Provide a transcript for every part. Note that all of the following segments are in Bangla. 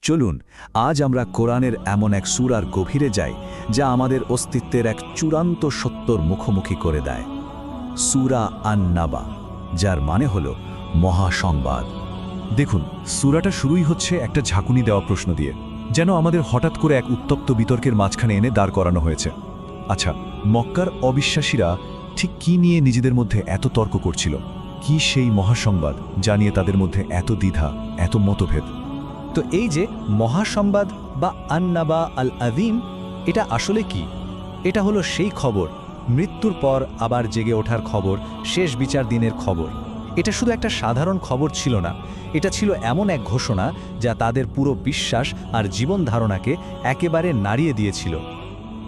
চলুন আজ আমরা কোরআনের এমন এক সূরার গভীরে যাই যা আমাদের অস্তিত্বের এক চূড়ান্ত সত্যর মুখোমুখি করে দেয়। সূরা আন-নাবা, যার মানে হল মহাসংবাদ। দেখুন, সূরাটা শুরুই হচ্ছে একটা ঝাঁকুনি দেওয়া প্রশ্ন দিয়ে, যেন আমাদের হঠাৎ করে এক উত্তপ্ত বিতর্কের মাঝখানে এনে দাঁড় করানো হয়েছে। আচ্ছা, মক্কার অবিশ্বাসীরা ঠিক কি নিয়ে নিজেদের মধ্যে এত তর্ক করছিল? কি সেই মহাসংবাদ যা নিয়ে তাদের মধ্যে এত দ্বিধা, এত মতভেদ? তো এই যে মহাসংবাদ বা আন-নাবা আল আযীম, এটা আসলে কি? এটা হলো সেই খবর, মৃত্যুর পর আবার জেগে ওঠার খবর, শেষ বিচার দিনের খবর। এটা শুধু একটা সাধারণ খবর ছিল না, এটা ছিল এমন এক ঘোষণা যা তাদের পুরো বিশ্বাস আর জীবন ধারণাকে একেবারে নাড়িয়ে দিয়েছিল।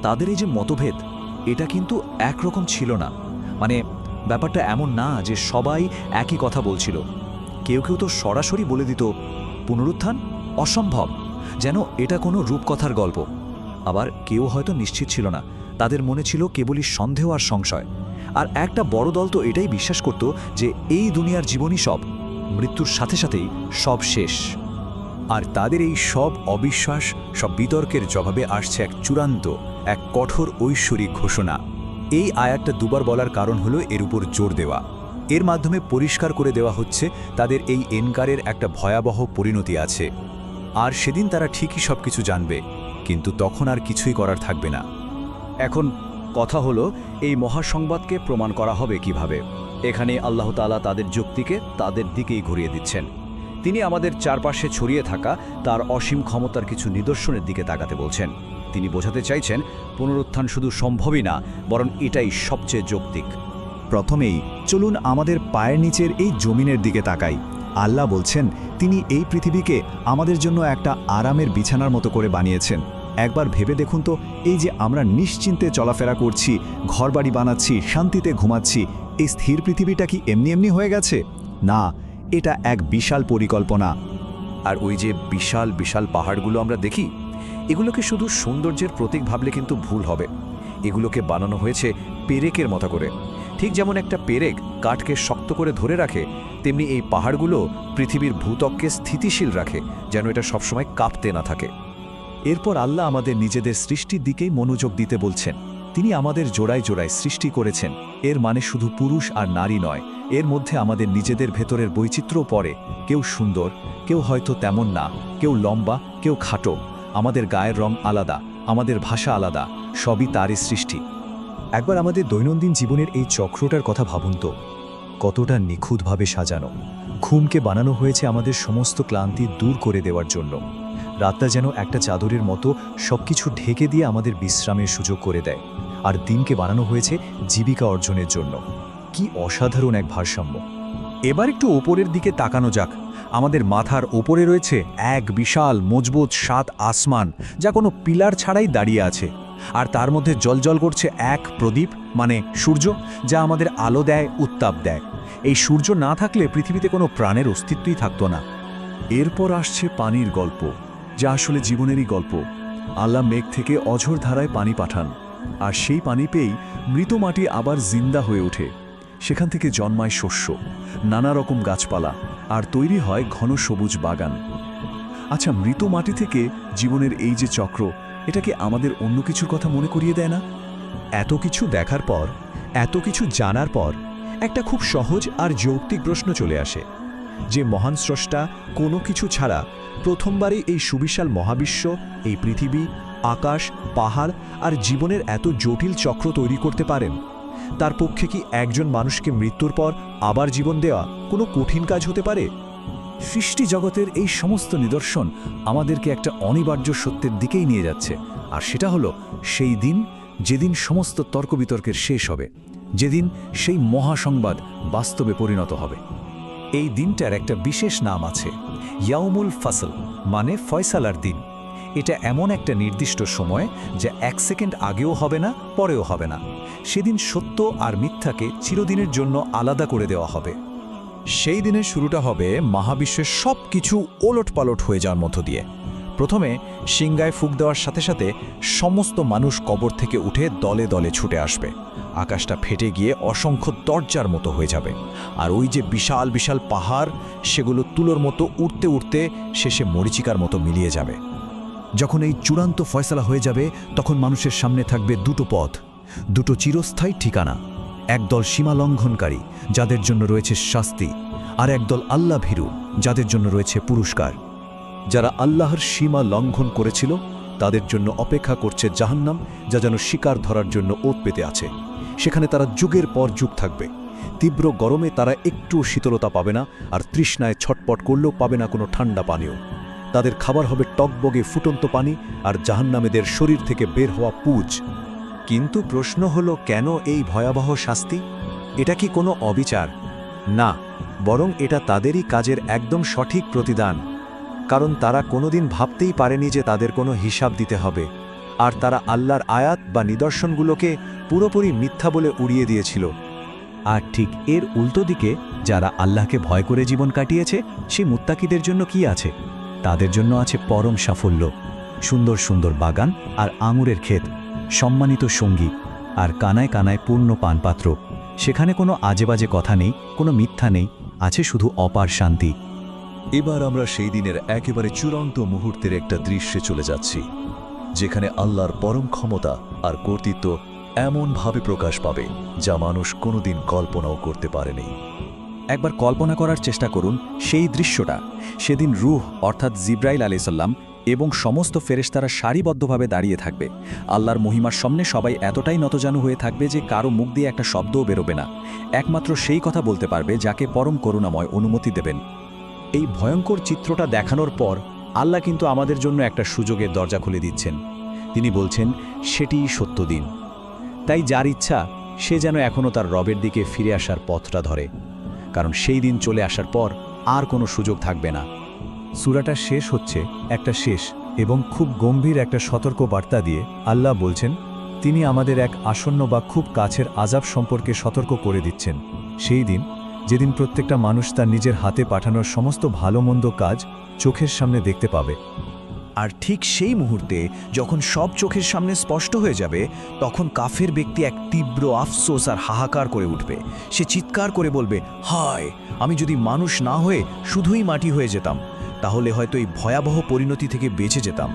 তাদের এই যে মতভেদ, এটা কিন্তু একরকম ছিল না। মানে ব্যাপারটা এমন না যে সবাই একই কথা বলছিল। কেউ কেউ তো সরাসরি বলে দিত পুনরুত্থান অসম্ভব, যেন এটা কোনো রূপকথার গল্প। আবার কেউ হয়তো নিশ্চিত ছিল না, তাদের মনে ছিল কেবলই সন্দেহ আর সংশয়। আর একটা বড় দল তো এটাই বিশ্বাস করত যে এই দুনিয়ার জীবনই সব, মৃত্যুর সাথে সাথেই সব শেষ। আর তাদের এই সব অবিশ্বাস, সব বিতর্কের জবাবে আসছে এক চূড়ান্ত, এক কঠোর ঐশ্বরিক ঘোষণা। এই আয়াতটা দুবার বলার কারণ হলো এর উপর জোর দেওয়া। এর মাধ্যমে পরিষ্কার করে দেওয়া হচ্ছে তাদের এই এনকারের একটা ভয়াবহ পরিণতি আছে। আর সেদিন তারা ঠিকই সবকিছু জানবে, কিন্তু তখন আর কিছুই করার থাকবে না। এখন কথা হলো, এই মহাসংবাদকে প্রমাণ করা হবে কিভাবে? এখানে আল্লাহ তাআলা তাদের যুক্তিকে তাদের দিকেই ঘুরিয়ে দিচ্ছেন। তিনি আমাদের চারপাশে ছড়িয়ে থাকা তার অসীম ক্ষমতার কিছু নিদর্শনের দিকে তাকাতে বলছেন। তিনি বোঝাতে চাইছেন পুনরুত্থান শুধু সম্ভবই না, বরং এটাই সবচেয়ে যৌক্তিক। প্রথমেই চলুন আমাদের পায়ের নিচের এই জমিনের দিকে তাকাই। আল্লাহ বলছেন তিনি এই পৃথিবীকে আমাদের জন্য একটা আরামের বিছানার মতো করে বানিয়েছেন। একবার ভেবে দেখুন তো, এই যে আমরা নিশ্চিন্তে চলাফেরা করছি, ঘরবাড়ি বানাচ্ছি, শান্তিতে ঘুমাচ্ছি, এই স্থির পৃথিবীটা কি এমনি এমনি হয়ে গেছে? না, এটা এক বিশাল পরিকল্পনা। আর ওই যে বিশাল বিশাল পাহাড়গুলো আমরা দেখি, এগুলোকে শুধু সৌন্দর্যের প্রতীক ভাবলে কিন্তু ভুল হবে। এগুলোকে বানানো হয়েছে পেরেকের মতো করে। ঠিক যেমন একটা পেরেক কাঠকে শক্ত করে ধরে রাখে, তেমনি এই পাহাড়গুলো পৃথিবীর ভূত্বককে স্থিতিশীল রাখে, যেন এটা সবসময় কাঁপতে না থাকে। এরপর আল্লাহ আমাদের নিজেদের সৃষ্টির দিকেই মনোযোগ দিতে বলছেন। তিনি আমাদের জোড়ায় জোড়ায় সৃষ্টি করেছেন। এর মানে শুধু পুরুষ আর নারী নয়, এর মধ্যে আমাদের নিজেদের ভেতরের বৈচিত্র্যও পড়ে। কেউ সুন্দর, কেউ হয়তো তেমন না, কেউ লম্বা, কেউ খাটো। আমাদের গায়ের রং আলাদা, আমাদের ভাষা আলাদা, সবই তারই সৃষ্টি। একবার আমাদের দৈনন্দিন জীবনের এই চক্রটার কথা ভাবুন তো, কতটা নিখুঁতভাবে সাজানো। ঘুমকে বানানো হয়েছে আমাদের সমস্ত ক্লান্তি দূর করে দেওয়ার জন্য। রাতটা যেন একটা চাদরের মতো সবকিছু ঢেকে দিয়ে আমাদের বিশ্রামের সুযোগ করে দেয়। আর দিনকে বানানো হয়েছে জীবিকা অর্জনের জন্য। কি অসাধারণ এক ভারসাম্য! এবার একটু ওপরের দিকে তাকানো যাক। আমাদের মাথার ওপরে রয়েছে এক বিশাল মজবুত 7 আসমান, যা কোনো পিলার ছাড়াই দাঁড়িয়ে আছে। আর তার মধ্যে জ্বলজ্বল করছে এক প্রদীপ, মানে সূর্য, যা আমাদের আলো দেয়, উত্তাপ দেয়। এই সূর্য না থাকলে পৃথিবীতে কোনো প্রাণের অস্তিত্বই থাকতো না। এরপর আসছে পানির গল্প, যা আসলে জীবনেরই গল্প। আল্লাহ মেঘ থেকে অঝোর ধারায় পানি পাঠান, আর সেই পানি পেয়েই মৃত মাটি আবার জিন্দা হয়ে ওঠে। সেখান থেকে জন্মায় শস্য, নানা রকম গাছপালা, আর তৈরি হয় ঘন সবুজ বাগান। আচ্ছা, মৃত মাটি থেকে জীবনের এই যে চক্র, এটাকে আমাদের অন্য কিছুর কথা মনে করিয়ে দেয় না? এত কিছু দেখার পর, এত কিছু জানার পর একটা খুব সহজ আর যৌক্তিক প্রশ্ন চলে আসে, যে মহান স্রষ্টা কোনো কিছু ছাড়া প্রথমবারই এই সুবিশাল মহাবিশ্ব, এই পৃথিবী, আকাশ, পাহাড় আর জীবনের এত জটিল চক্র তৈরি করতে পারেন, তার পক্ষে কি একজন মানুষকে মৃত্যুর পর আবার জীবন দেওয়া কোনো কঠিন কাজ হতে পারে? সৃষ্টি জগতের এই সমস্ত নিদর্শন আমাদেরকে একটা অনিবার্য সত্যের দিকেই নিয়ে যাচ্ছে। আর সেটা হলো সেই দিন, যেদিন সমস্ত তর্ক বিতর্কের শেষ হবে, যেদিন সেই মহাসংবাদ বাস্তবে পরিণত হবে। এই দিনটার একটা বিশেষ নাম আছে, ইয়াউমুল ফাসল, মানে ফয়সালার দিন। এটা এমন একটা নির্দিষ্ট সময় যা 1 সেকেন্ড আগেও হবে না, পরেও হবে না। সেদিন সত্য আর মিথ্যাকে চিরদিনের জন্য আলাদা করে দেওয়া হবে। সেই দিনের শুরুটা হবে মহাবিশ্বের সব কিছু ওলটপালট হয়ে যাওয়ার মধ্য দিয়ে। প্রথমে সিংগায় ফুঁক দেওয়ার সাথে সাথে সমস্ত মানুষ কবর থেকে উঠে দলে দলে ছুটে আসবে। আকাশটা ফেটে গিয়ে অসংখ্য দরজার মতো হয়ে যাবে, আর ওই যে বিশাল বিশাল পাহাড়, সেগুলো তুলোর মতো উঠতে উঠতে শেষে মরীচিকার মতো মিলিয়ে যাবে। যখন এই চূড়ান্ত ফয়সালা হয়ে যাবে, তখন মানুষের সামনে থাকবে দুটো পথ, দুটো চিরস্থায়ী ঠিকানা। একদল সীমা লঙ্ঘনকারী, যাদের জন্য রয়েছে শাস্তি, আর একদল আল্লাহ ভীরু, যাদের জন্য রয়েছে পুরস্কার। যারা আল্লাহর সীমা লঙ্ঘন করেছিল, তাদের জন্য অপেক্ষা করছে জাহান্নাম, যা যেন শিকার ধরার জন্য ওত পেতে আছে। সেখানে তারা যুগের পর যুগ থাকবে। তীব্র গরমে তারা একটু শীতলতা পাবে না, আর তৃষ্ণায় ছটপট করলেও পাবে না কোনো ঠান্ডা পানীয়। তাদের খাবার হবে টকবগে ফুটন্ত পানি, আর জাহান্নামেদের শরীর থেকে বের হওয়া পুজ। কিন্তু প্রশ্ন হলো, কেন এই ভয়াবহ শাস্তি? এটা কি কোনো অবিচার? না, বরং এটা তাদেরই কাজের একদম সঠিক প্রতিদান। কারণ তারা কোনোদিন ভাবতেই পারেনি যে তাদের কোনো হিসাব দিতে হবে, আর তারা আল্লাহর আয়াত বা নিদর্শনগুলোকে পুরোপুরি মিথ্যা বলে উড়িয়ে দিয়েছিল। আর ঠিক এর উল্টো দিকে যারা আল্লাহকে ভয় করে জীবন কাটিয়েছে, সেই মুত্তাকিদের জন্য কি আছে? তাদের জন্য আছে পরম সাফল্য, সুন্দর সুন্দর বাগান আর আঙুরের ক্ষেত, সম্মানিত সঙ্গী, আর কানায় কানায় পূর্ণ পানপাত্র। সেখানে কোনো আজেবাজে কথা নেই, কোনো মিথ্যা নেই, আছে শুধু অপার শান্তি। এবার আমরা সেই দিনের একেবারে চূড়ান্ত মুহূর্তের একটা দৃশ্যে চলে যাচ্ছি, যেখানে আল্লাহর পরম ক্ষমতা আর কর্তৃত্ব এমনভাবে প্রকাশ পাবে যা মানুষ কোনোদিন কল্পনাও করতে পারেনি। একবার কল্পনা করার চেষ্টা করুন সেই দৃশ্যটা। সেদিন রূহ অর্থাৎ জিব্রাইল আলাইসাল্লাম এবং সমস্ত ফেরেশতারা সারিবদ্ধভাবে দাঁড়িয়ে থাকবে। আল্লাহর মহিমার সামনে সবাই এতটাই নতজানু হয়ে থাকবে যে কারো মুখ দিয়ে একটা শব্দও বেরোবে না। একমাত্র সেই কথা বলতে পারবে যাকে পরম করুণাময় অনুমতি দেবেন। এই ভয়ঙ্কর চিত্রটা দেখানোর পর আল্লাহ কিন্তু আমাদের জন্য একটা সুযোগের দরজা খুলে দিচ্ছেন। তিনি বলছেন, সেটিই সত্য দিন। তাই যার ইচ্ছা সে যেন এখনও তার রবের দিকে ফিরে আসার পথটা ধরে, কারণ সেই দিন চলে আসার পর আর কোনো সুযোগ থাকবে না। সূরাটা শেষ হচ্ছে একটা শেষ এবং খুব গম্ভীর একটা সতর্ক বার্তা দিয়ে। আল্লাহ বলছেন, তিনি আমাদের এক আসন্ন বা খুব কাছের আযাব সম্পর্কে সতর্ক করে দিচ্ছেন। সেই দিন, যেদিন প্রত্যেকটা মানুষ তার নিজের হাতে পাঠানোর সমস্ত ভালো মন্দ কাজ চোখের সামনে দেখতে পাবে। আর ঠিক সেই মুহূর্তে যখন সব চোখের সামনে স্পষ্ট হয়ে যাবে, তখন কাফের ব্যক্তি এক তীব্র আফসোস আর হাহাকার করে উঠবে। সে চিৎকার করে বলবে, হায়, আমি যদি মানুষ না হয়ে শুধুই মাটি হয়ে যেতাম, তাহলে হয়তো এই ভয়াবহ পরিণতি থেকে বেঁচে যেতাম।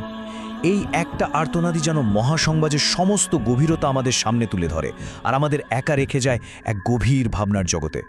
এই একটা আর্তনাদি যেন মহাসংবাদের সমস্ত গভীরতা আমাদের সামনে তুলে ধরে, আর আমাদের একা রেখে যায় এক গভীর ভাবনার জগতে।